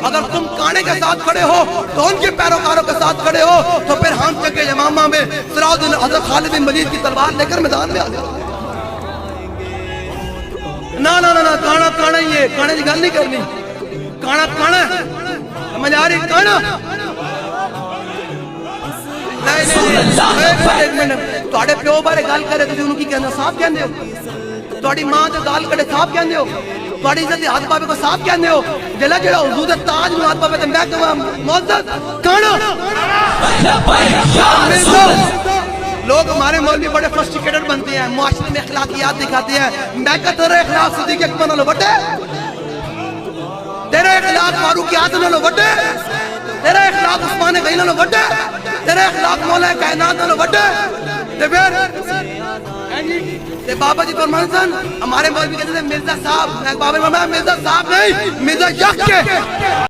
اگر تم کانے کے ساتھ کھڑے ہو تو ان کے پیروکاروں کے ساتھ کھڑے ہو، تو پھر ہم جنگ یمامہ میں صراط حضرت خالد بن ولید کی تلوار لے کر میدان میں آ جائیں۔ نہ کانا ہی ہے، کانے کی گل نہیں کرنی، کانا سمجھ آ رہی؟ کانا ایک منٹ تھوڑے پیو بارے گل کرے تو انہوں کی کہنا صاحب کہندے ہو، تھوڑی ماں تے گل کرے صاحب کہندے ہو، تھوڑی عزت ہاتھ پاوے کو صاحب کہندے ہو، جلا جڑا حضور دے تاج نوں ہاتھ پاوے تے میں کہاں معزز کانا۔ لوگ ہمارے مولوی بڑے فرسٹریکیٹڈ بنتے ہیں، معاشرے میں اخلاقیات دکھاتے ہیں، میں کہتا تیرے اخلاق صدیق اکبر نالوں وڈے، تیرے اخلاق فاروق اعظم نالوں وڈے، تیرے اخلاق عثمان غنی نالوں وڈے، تیرے اخلاق مولا کائنات نالوں وڈے، تے پھر تے بابا جی فرمان سن ہمارے مولوی کہتے ہیں مرزا صاحب، میں بابا فرمایا مرزا صاحب نہیں مرزا یک کے